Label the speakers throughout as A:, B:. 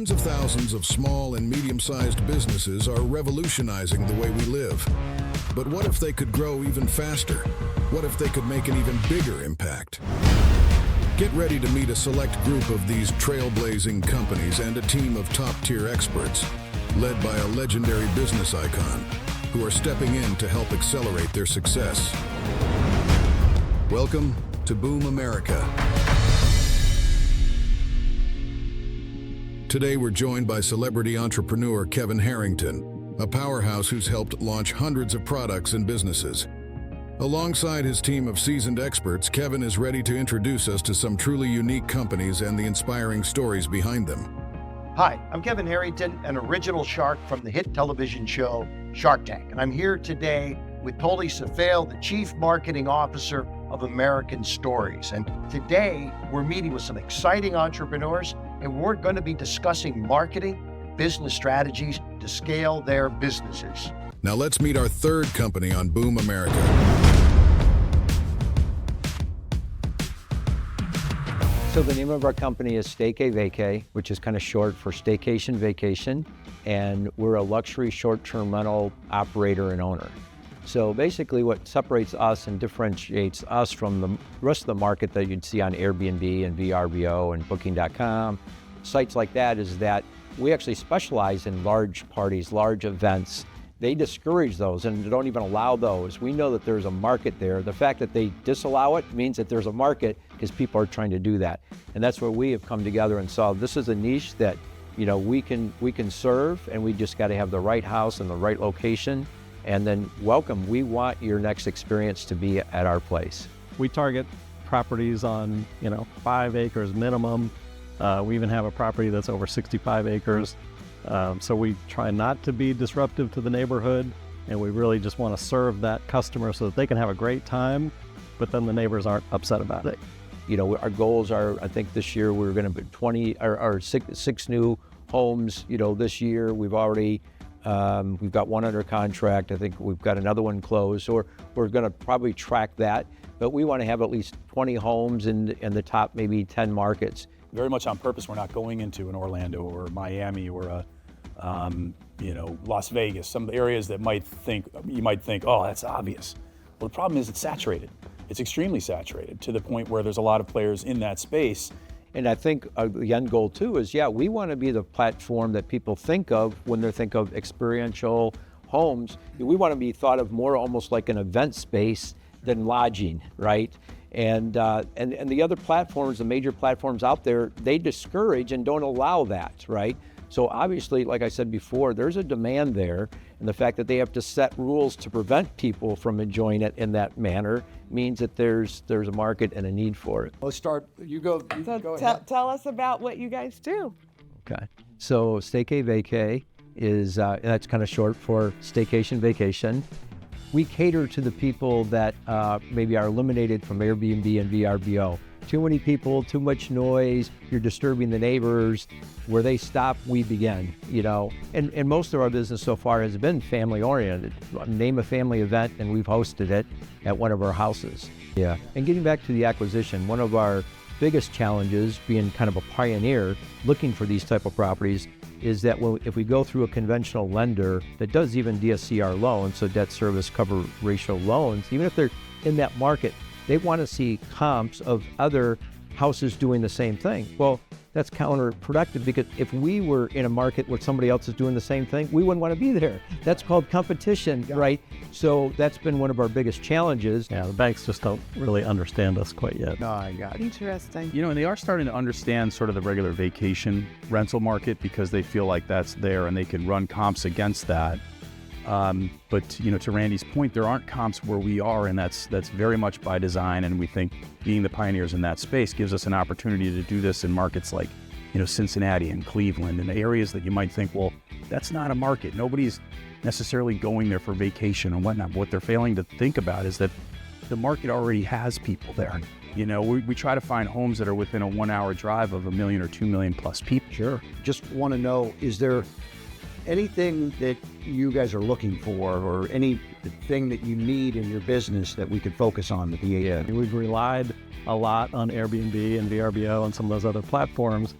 A: Tens of thousands of small and medium-sized businesses are revolutionizing the way we live. But what if they could grow even faster? What if they could make an even bigger impact? Get ready to meet a select group of these trailblazing companies and a team of top-tier experts, led by a legendary business icon, who are stepping in to help accelerate their success. Welcome to Boom America. Today we're joined by celebrity entrepreneur Kevin Harrington, a powerhouse who's helped launch hundreds of products and businesses. Alongside his team of seasoned experts, Kevin is ready to introduce us to some truly unique companies and the inspiring stories behind them.
B: Hi, I'm Kevin Harrington, an original shark from the hit television show Shark Tank, and I'm here today with Toli Safale, the Chief Marketing Officer of American Stories. And today we're meeting with some exciting entrepreneurs, and we're going to be discussing marketing and business strategies to scale their businesses.
A: Now let's meet our third company on Boom America.
C: So the name of our company is Staycay Vacay, which is kind of short for Staycation Vacation, and we're a luxury short-term rental operator and owner. So basically what separates us and differentiates us from the rest of the market that you'd see on Airbnb and VRBO and Booking.com, sites like that, is that we actually specialize in large parties, large events. They discourage those and don't even allow those. We know that there's a market there. The fact that they disallow it means that there's a market because people are trying to do that. And that's where we have come together and saw this is a niche that, you know, we can serve, and we just got to have the right house and the right location. And then welcome, we want your next experience to be at our place.
D: We target properties on, 5 acres minimum. We even have a property that's over 65 acres. So we try not to be disruptive to the neighborhood, and we really just want to serve that customer so that they can have a great time, but then the neighbors aren't upset about it.
C: You know, our goals are, I think this year we're going to be 20 or six new homes. This year we've already we've got one under contract. I think we've got another one closed, so we're going to probably track that. But we want to have at least 20 homes in the top maybe 10 markets.
E: Very much on purpose, we're not going into an Orlando or Miami or a Las Vegas, some areas that you might think, oh, that's obvious. Well, the problem is it's saturated. It's extremely saturated to the point where there's a lot of players in that space.
C: And I think the end goal too is, we want to be the platform that people think of when they think of experiential homes. We want to be thought of more almost like an event space than lodging, right? And the other platforms, the major platforms out there, they discourage and don't allow that, right? So obviously, like I said before, there's a demand there, and the fact that they have to set rules to prevent people from enjoying it in that manner means that there's a market and a need for it.
B: Let's start. You go ahead.
F: Tell us about what you guys do.
C: Okay. So Staycay Vacay is, that's kind of short for Staycation Vacation. We cater to the people that maybe are eliminated from Airbnb and VRBO. Too many people, too much noise, you're disturbing the neighbors. Where they stop, we begin, And most of our business so far has been family oriented. Name a family event and we've hosted it at one of our houses. Yeah. And getting back to the acquisition, one of our biggest challenges, being kind of a pioneer looking for these type of properties, is that if we go through a conventional lender that does even DSCR loans, so debt service cover ratio loans, even if they're in that market, they want to see comps of other houses doing the same thing. Well, that's counterproductive, because if we were in a market where somebody else is doing the same thing, we wouldn't want to be there. That's called competition, right? So that's been one of our biggest challenges.
D: Yeah, the banks just don't really understand us quite yet.
B: No, I got it.
F: Interesting.
E: And they are starting to understand sort of the regular vacation rental market, because they feel like that's there and they can run comps against that. But to Randy's point, there aren't comps where we are, and that's very much by design. And we think being the pioneers in that space gives us an opportunity to do this in markets like, Cincinnati and Cleveland, and areas that you might think, well, that's not a market. Nobody's necessarily going there for vacation and whatnot. But what they're failing to think about is that the market already has people there. We try to find homes that are within a 1-hour drive of 1 million or 2 million plus people.
B: Sure. Just want to know, is there anything that you guys are looking for, or anything that you need in your business that we could focus on with the
D: We've relied a lot on Airbnb and VRBO and some of those other platforms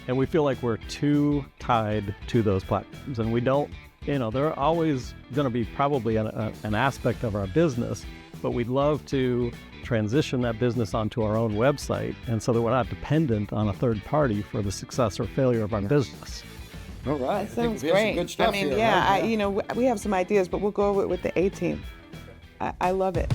D: And we feel like we're too tied to those platforms, and we don't, they're always going to be probably an aspect of our business, but we'd love to transition that business onto our own website, and so that we're not dependent on a third party for the success or failure of our business.
G: All right.
F: That sounds
G: we have some
F: great.
G: good stuff
F: I mean,
G: here,
F: yeah,
G: right?
F: we have some ideas, but we'll go over it with the A team. I love it.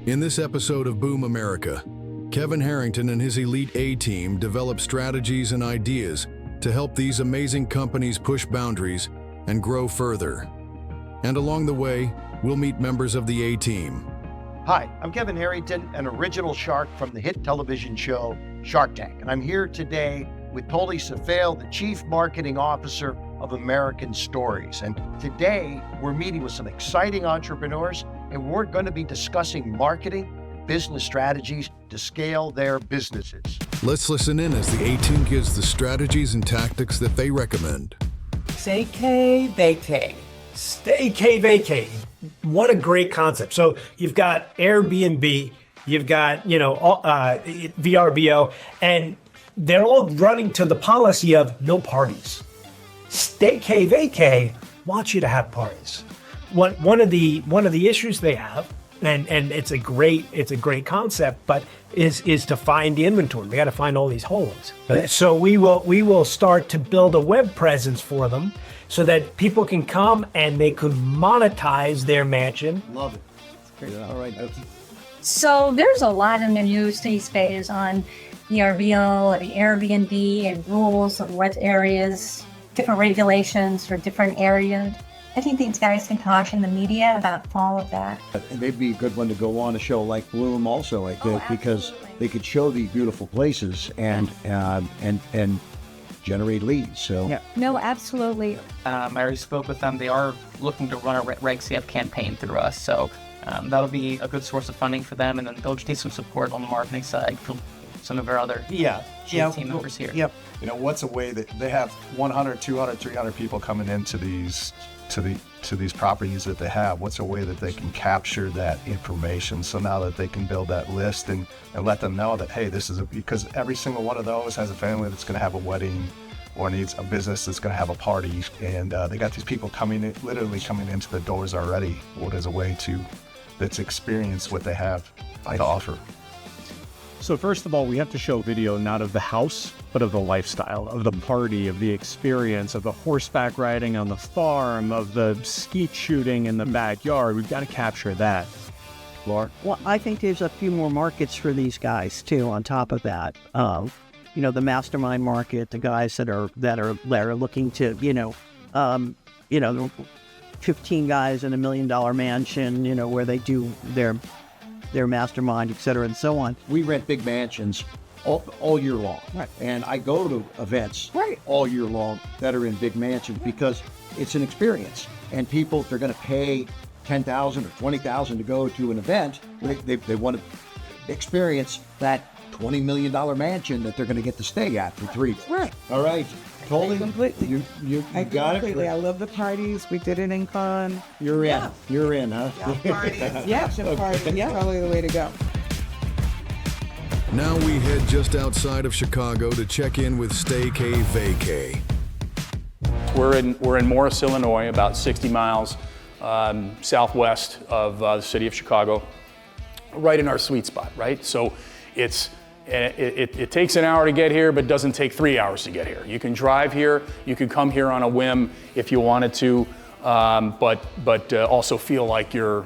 A: In this episode of Boom America, Kevin Harrington and his elite A-team develop strategies and ideas to help these amazing companies push boundaries and grow further. And along the way, we'll meet members of the A-team.
B: Hi, I'm Kevin Harrington, an original shark from the hit television show Shark Tank. And I'm here today with Toli Safale, the Chief Marketing Officer of American Stories. And today we're meeting with some exciting entrepreneurs, and we're going to be discussing marketing and business strategies to scale their businesses.
A: Let's listen in as the A-team gives the strategies and tactics that they recommend.
H: Staycay vacay. Staycay vacay. What a great concept. So you've got Airbnb, you've got, VRBO, and they're all running to the policy of no parties. Staycay vacay wants you to have parties. One of the issues they have, and it's a great concept, but is to find the inventory. We got to find all these holes. So we will start to build a web presence for them, so that people can come and they could monetize their mansion.
G: Love it. Great. All right.
I: So there's a lot in the news these days on VRBO and Airbnb and rules of what areas, different regulations for different areas. I think these guys can caution the media about all of that.
G: It may be a good one to go on a show like Bloom also, because they could show these beautiful places and generate leads. So
I: Yeah. No, absolutely.
J: I already spoke with them. They are looking to run a Reg CF campaign through us, so that'll be a good source of funding for them, and then they'll just need some support on the marketing side from some of our other team members here.
H: Yep.
K: What's a way that they have 100, 200, 300 people coming into these to these properties that they have? What's a way that they can capture that information, so now that they can build that list and let them know that, hey, this is because every single one of those has a family that's going to have a wedding or needs a business that's going to have a party, and they got these people literally coming into the doors already. What is a way that's experience what they have to offer?
E: So first of all, we have to show video not of the house, but of the lifestyle, of the party, of the experience, of the horseback riding on the farm, of the skeet shooting in the backyard. We've got to capture that. Laura?
L: Well, I think there's a few more markets for these guys too. On top of that, the mastermind market, the guys that are looking to, 15 guys in $1 million mansion, where they do their mastermind, et cetera, and so on.
G: we rent big mansions all year long.
L: Right.
G: And I go to events
L: Right.
G: all year long that are in big mansions because it's an experience. And people, if they're going to pay $10,000 or $20,000 to go to an event, they want to experience that $20 million mansion that they're going to get to stay at for 3 days.
F: Right.
G: All right. Totally.
F: Completely.
G: You
F: I
G: got
F: completely.
G: it.
F: I love the parties. We did it in Con.
G: You're in. You're in, huh?
F: Yeah, the party. Yeah, probably the way to go.
A: Now we head just outside of Chicago to check in with Staycay Vacay.
M: We're in Morris, Illinois, about 60 miles southwest of the city of Chicago, right in our sweet spot, right? So it takes an hour to get here, but doesn't take 3 hours to get here. You can drive here, you can come here on a whim if you wanted to, but also feel like you're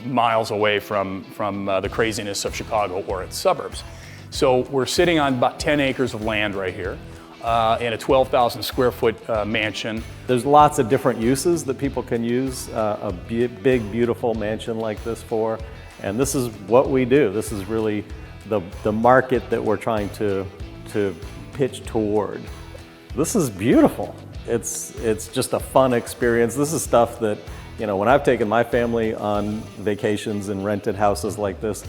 M: miles away from the craziness of Chicago or its suburbs. So we're sitting on about 10 acres of land right here in a 12,000 square foot mansion.
D: There's lots of different uses that people can use a big, beautiful mansion like this for, and this is what we do. This is really the market that we're trying to pitch toward. This is beautiful. It's just a fun experience. This is stuff that, when I've taken my family on vacations and rented houses like this,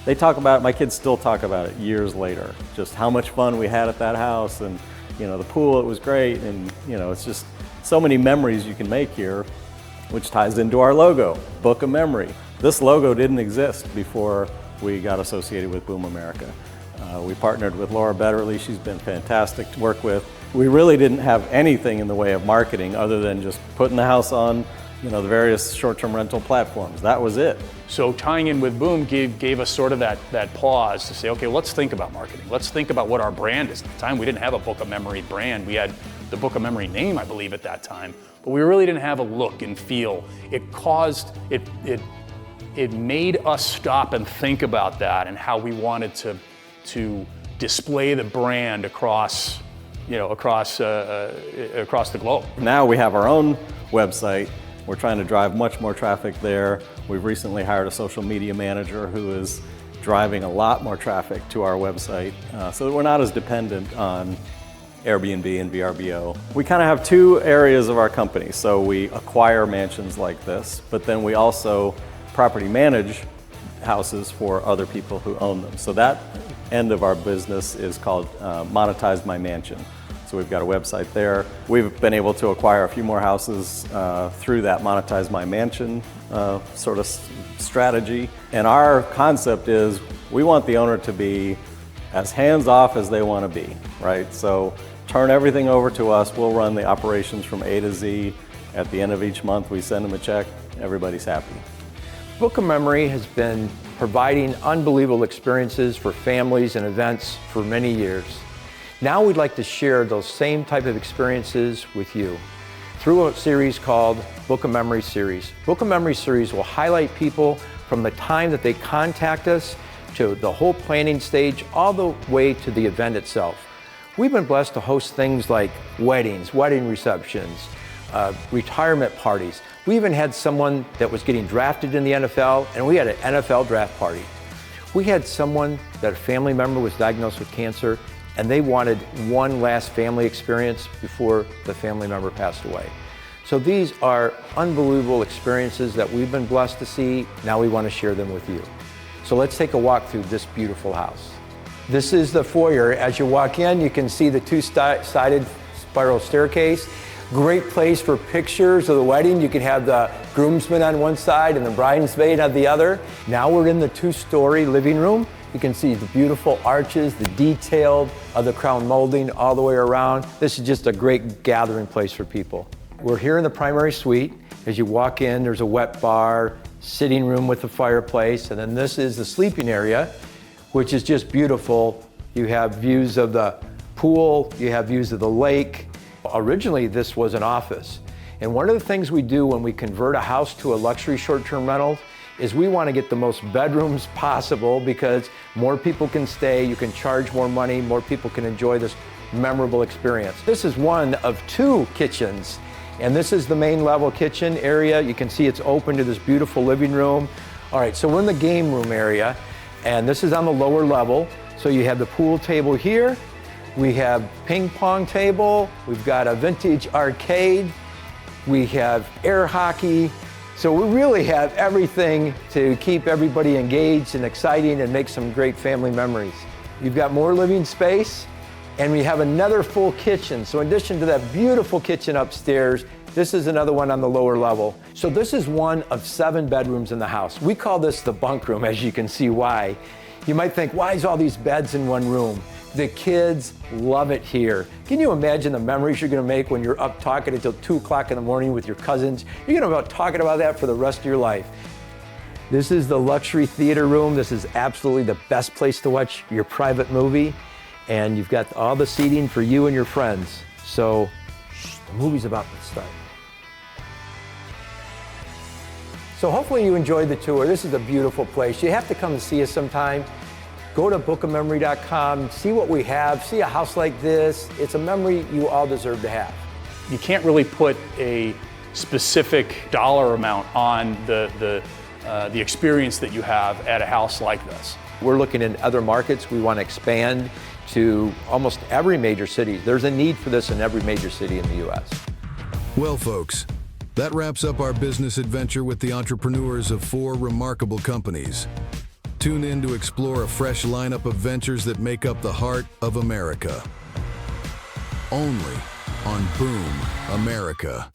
D: they talk about it, my kids still talk about it years later, just how much fun we had at that house, and the pool, it was great, and it's just so many memories you can make here, which ties into our logo, Book a Memory. This logo didn't exist before we got associated with Boom America. We partnered with Laura Betterly. She's been fantastic to work with. We really didn't have anything in the way of marketing other than just putting the house on, the various short-term rental platforms. That was it.
M: So tying in with Boom gave us sort of that pause to say, okay, let's think about marketing. Let's think about what our brand is. At the time, we didn't have a Book of Memory brand. We had the Book of Memory name, I believe, at that time, but we really didn't have a look and feel. It made us stop and think about that and how we wanted to display the brand across the globe.
D: Now we have our own website. We're trying to drive much more traffic there. We've recently hired a social media manager who is driving a lot more traffic to our website so that we're not as dependent on Airbnb and VRBO. We kind of have two areas of our company. So we acquire mansions like this, but then we also property manage houses for other people who own them. So that end of our business is called Monetize My Mansion. So we've got a website there. We've been able to acquire a few more houses through that Monetize My Mansion sort of strategy. And our concept is we want the owner to be as hands-off as they want to be, right? So turn everything over to us. We'll run the operations from A to Z. At the end of each month, we send them a check. Everybody's happy.
C: Book of Memory has been providing unbelievable experiences for families and events for many years. Now we'd like to share those same type of experiences with you through a series called Book of Memory Series. Book of Memory Series will highlight people from the time that they contact us to the whole planning stage, all the way to the event itself. We've been blessed to host things like weddings, wedding receptions, retirement parties. We even had someone that was getting drafted in the NFL, and we had an NFL draft party. We had someone that a family member was diagnosed with cancer, and they wanted one last family experience before the family member passed away. So these are unbelievable experiences that we've been blessed to see. Now we want to share them with you. So let's take a walk through this beautiful house. This is the foyer. As you walk in, you can see the two-sided spiral staircase. Great place for pictures of the wedding. You can have the groomsmen on one side and the bridesmaid on the other. Now we're in the two-story living room. You can see the beautiful arches, the detailed of the crown molding all the way around. This is just a great gathering place for people. We're here in the primary suite. As you walk in, there's a wet bar, sitting room with a fireplace, and then this is the sleeping area, which is just beautiful. You have views of the pool, you have views of the lake. Originally, this was an office. And one of the things we do when we convert a house to a luxury short-term rental is we want to get the most bedrooms possible because more people can stay, you can charge more money, more people can enjoy this memorable experience. This is one of two kitchens, and this is the main level kitchen area. You can see it's open to this beautiful living room. All right, so we're in the game room area, and this is on the lower level. So you have the pool table here, we have ping pong table, we've got a vintage arcade, we have air hockey. So we really have everything to keep everybody engaged and exciting and make some great family memories. You've got more living space, and we have another full kitchen. So in addition to that beautiful kitchen upstairs, this is another one on the lower level. So this is one of 7 bedrooms in the house. We call this the bunk room, as you can see why. You might think, why is all these beds in one room? The kids love it here. Can you imagine the memories you're gonna make when you're up talking until 2 o'clock in the morning with your cousins? You're gonna be talking about that for the rest of your life. This is the luxury theater room. This is absolutely the best place to watch your private movie. And you've got all the seating for you and your friends. So, the movie's about to start. So hopefully you enjoyed the tour. This is a beautiful place. You have to come and see us sometime. Go to bookofmemory.com, see what we have, see a house like this. It's a memory you all deserve to have.
M: You can't really put a specific dollar amount on the experience that you have at a house like this.
C: We're looking in other markets. We want to expand to almost every major city. There's a need for this in every major city in the U.S.
A: Well, folks, that wraps up our business adventure with the entrepreneurs of 4 remarkable companies. Tune in to explore a fresh lineup of ventures that make up the heart of America. Only on Boom America.